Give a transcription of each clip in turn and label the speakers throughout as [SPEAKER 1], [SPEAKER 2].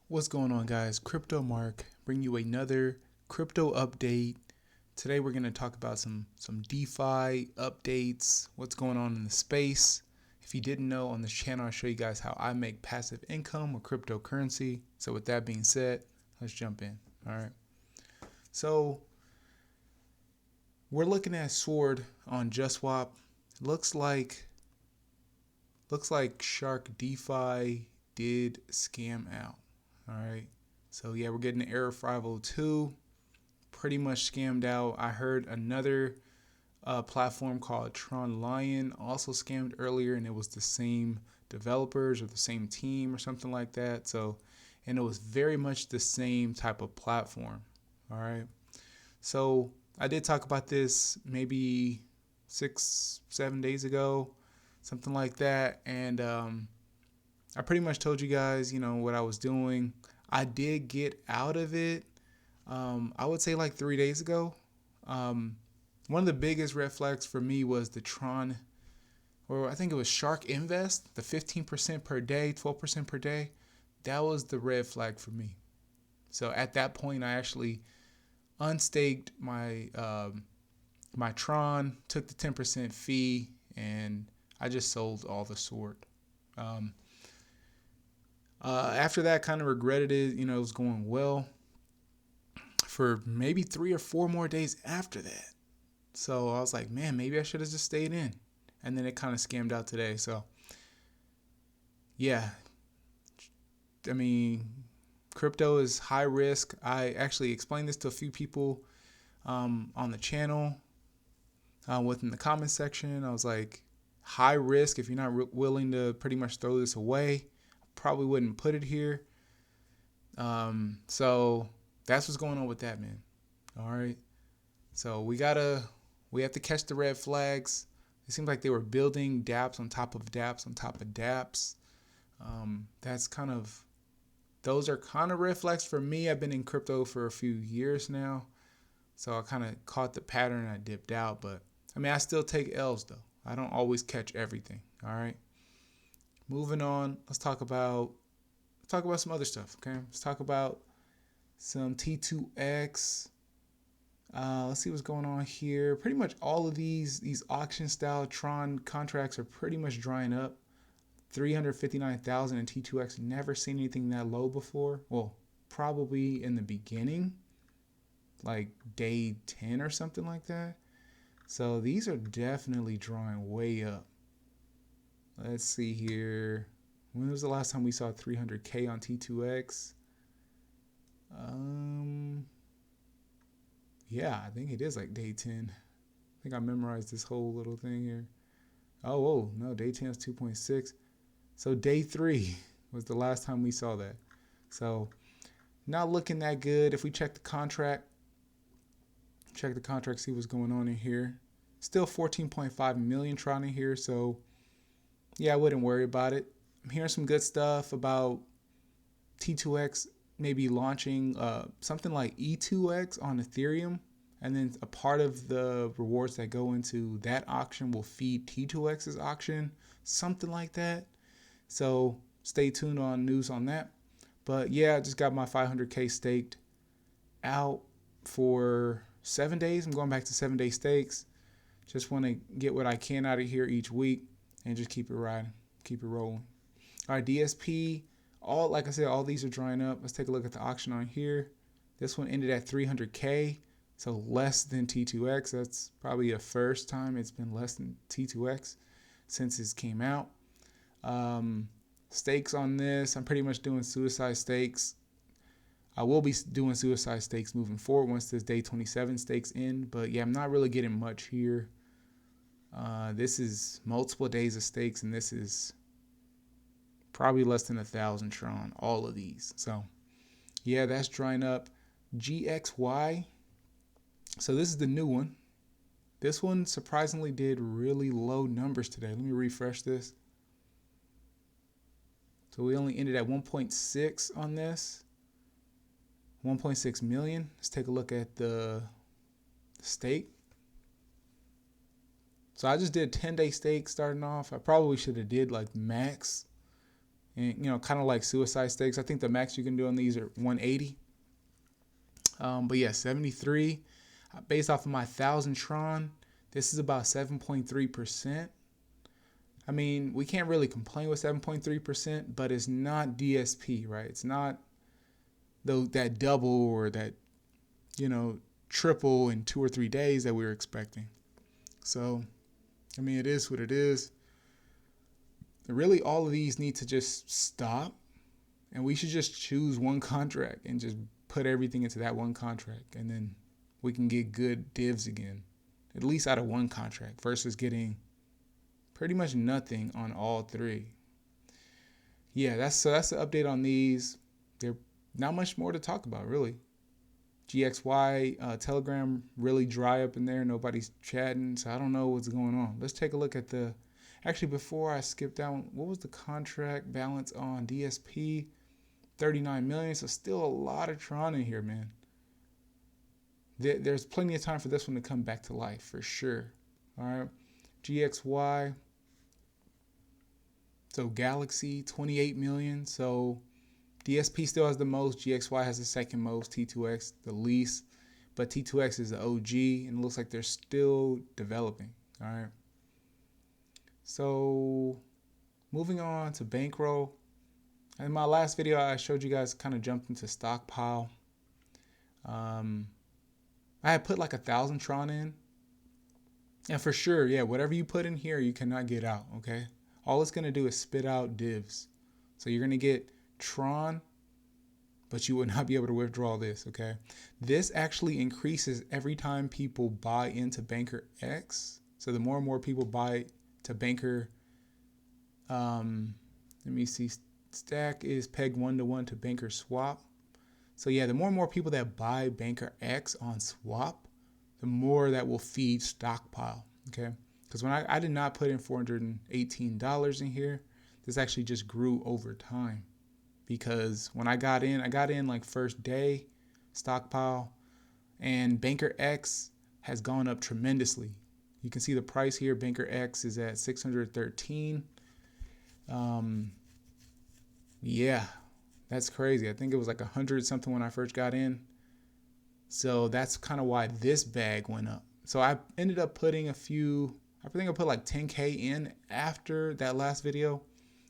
[SPEAKER 1] What's going on, guys? Crypto Mark bring you another crypto update. Today we're going to talk about some DeFi updates, what's going on in the space. If you didn't know, on this channel I show you guys how I make passive income with cryptocurrency. So with that being said, let's jump in. All right. So we're looking at Sword on JustSwap. Looks like Shark DeFi did scam out. All right. So yeah, we're getting error 502. Pretty much scammed out. I heard another platform called Tron Lion also scammed earlier, and it was the same developers or the same team or something like that. So, and it was very much the same type of platform. All right. So I did talk about this maybe 6-7 days ago, something like that, and I pretty much told you guys, what I was doing. I did get out of it, I would say like 3 days ago. One of the biggest red flags for me was the Tron, or I think it was Shark Invest, the 15% per day, 12% per day. That was the red flag for me. So at that point, I actually unstaked my Tron, took the 10% fee, and I just sold all the Sword. After that, kind of regretted it. It was going well for maybe 3 or 4 more days after that. So I was like, man, maybe I should have just stayed in. And then it kind of scammed out today. So yeah, I mean, crypto is high risk. I actually explained this to a few people on the channel within the comment section. I was like, high risk. If you're not willing to pretty much throw this away, probably wouldn't put it here. So that's what's going on with that, man. All right. So we have to catch the red flags. It seems like they were building dApps on top of dApps on top of dApps. Those are kind of red flags for me. I've been in crypto for a few years now, so I kind of caught the pattern and I dipped out. But I mean, I still take L's though. I don't always catch everything. All right. Moving on. Let's talk about some other stuff. Okay. Let's talk about some T2X. Let's see what's going on here. Pretty much all of these auction style Tron contracts are pretty much drying up. 359,000 in T2X. Never seen anything that low before. Well, probably in the beginning, like day 10 or something like that. So these are definitely drawing way up. Let's see here. When was the last time we saw 300K on T2X? Yeah, I think it is like day 10. I think I memorized this whole little thing here. Oh, whoa, no, day 10 is 2.6. So day 3 was the last time we saw that. So not looking that good. If we check the contract, see what's going on in here. Still 14.5 million Tron in here. So yeah, I wouldn't worry about it. I'm hearing some good stuff about T2X maybe launching something like E2X on Ethereum, and then a part of the rewards that go into that auction will feed T2X's auction, something like that. So stay tuned on news on that. But yeah, I just got my 500K staked out for 7 days. I'm going back to 7-day stakes. Just want to get what I can out of here each week and just keep it riding, keep it rolling. All right, DSP. Like I said, all these are drying up. Let's take a look at the auction on here. This one ended at 300K, so less than T2X. That's probably the first time it's been less than T2X since it came out. Stakes on this, I'm pretty much doing suicide stakes. I will be doing suicide stakes moving forward once this day 27 stakes end. But yeah, I'm not really getting much here. This is multiple days of stakes, and this is probably less than 1,000 Tron, all of these. So yeah, that's drying up. GXY. So this is the new one. This one surprisingly did really low numbers today. Let me refresh this. So we only ended at 1.6 on this. 1.6 million. Let's take a look at the stake. So I just did 10-day stake starting off. I probably should have did like max and kind of like suicide stakes. I think the max you can do on these are 180. But yeah, 73 based off of my 1,000 Tron. This is about 7.3%. I mean, we can't really complain with 7.3%, but it's not DSP, right? It's not that double or that, triple in 2 or 3 days that we were expecting. So, I mean, it is what it is. Really, all of these need to just stop, and we should just choose one contract and just put everything into that one contract, and then we can get good divs again, at least out of one contract, versus getting pretty much nothing on all three. Yeah, that's the update on these. There's not much more to talk about, really. GXY Telegram really dry up in there. Nobody's chatting, so I don't know what's going on. Let's take a look at the. Actually, before I skip down, what was the contract balance on DSP? 39 million. So still a lot of Tron in here, man. There's plenty of time for this one to come back to life for sure. All right, GXY. So Galaxy 28 million. So DSP still has the most. GXY has the second most. T2X the least. But T2X is the OG, and it looks like they're still developing. All right. So moving on to Bankroll. In my last video, I showed you guys kind of jumped into stockpile. I had put like 1,000 Tron in. And for sure, yeah, whatever you put in here, you cannot get out, okay? All it's going to do is spit out divs. So you're going to get Tron, but you would not be able to withdraw this, okay? This actually increases every time people buy into Banker X. So the more and more people buy to Banker, let me see, stack is pegged 1-to-1 to Banker Swap. So yeah, the more and more people that buy Banker X on Swap, the more that will feed stockpile, okay? Because when I did not put in $418 in here, this actually just grew over time. Because when I got in like first day stockpile, and Banker X has gone up tremendously. You can see the price here. Banker X is at 613. Yeah, that's crazy. I think it was like 100 something when I first got in. So that's kind of why this bag went up. So I ended up putting I think I put like 10K in after that last video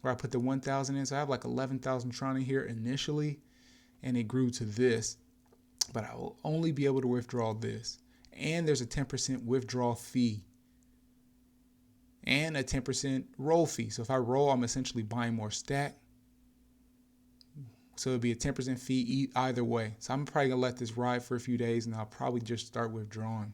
[SPEAKER 1] where I put the 1,000 in. So I have like 11,000 Tron in here initially, and it grew to this. But I will only be able to withdraw this. And there's a 10% withdrawal fee and a 10% roll fee. So if I roll, I'm essentially buying more stack. So it'd be a 10% fee either way. So I'm probably gonna let this ride for a few days, and I'll probably just start withdrawing.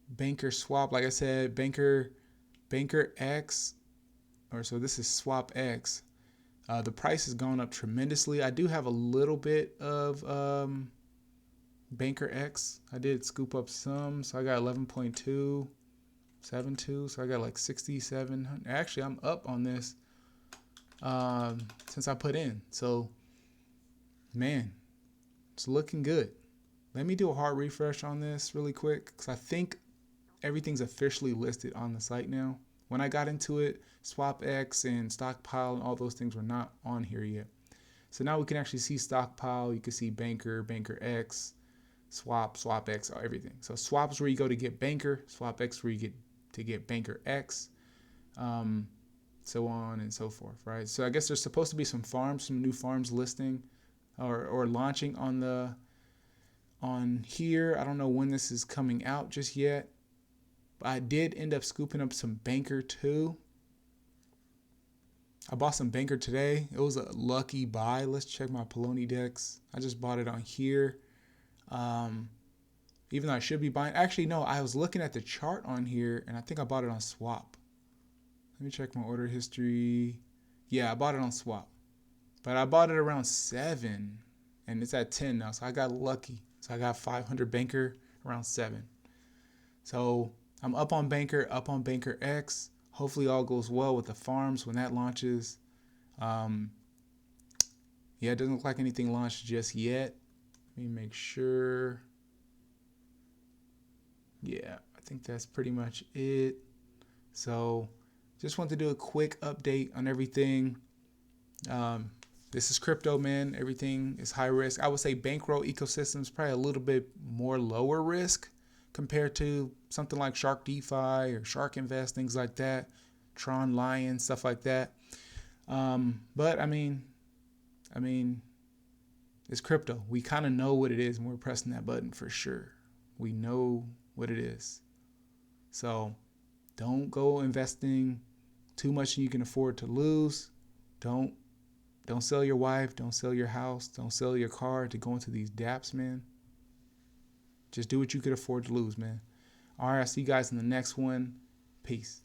[SPEAKER 1] Banker Swap, like I said, Banker X, or so this is Swap X. The price has gone up tremendously. I do have a little bit of Banker X. I did scoop up some, so I got 11.272. So I got like 6,700. Actually, I'm up on this since I put in. So, man, it's looking good. Let me do a hard refresh on this really quick, because I think everything's officially listed on the site now. When I got into it, SwapX and Stockpile and all those things were not on here yet. So now we can actually see Stockpile. You can see Banker, Banker X, Swap, SwapX, everything. So Swap is where you go to get Banker. SwapX where you get to get Banker X. So on and so forth, right? So I guess there's supposed to be some new farms listing or launching on here. I don't know when this is coming out just yet. But I did end up scooping up some Banker too. I bought some Banker today. It was a lucky buy. Let's check my Poloni decks. I just bought it on here. Even though I should be buying. Actually, no, I was looking at the chart on here, and I think I bought it on Swap. Let me check my order history. Yeah, I bought it on Swap. But I bought it around 7, and it's at 10 now, so I got lucky. So I got 500 Banker around 7. So I'm up on Banker X. Hopefully all goes well with the farms when that launches. Yeah, it doesn't look like anything launched just yet. Let me make sure. Yeah, I think that's pretty much it. So just want to do a quick update on everything. This is crypto, man. Everything is high risk. I would say Bankroll ecosystem is probably a little bit more lower risk compared to something like Shark DeFi or Shark Invest, things like that, Tron Lion, stuff like that. But I mean, it's crypto. We kind of know what it is when we're pressing that button for sure. We know what it is. So don't go investing too much than you can afford to lose. Don't sell your wife. Don't sell your house. Don't sell your car to go into these dApps, man. Just do what you could afford to lose, man. All right, I'll see you guys in the next one. Peace.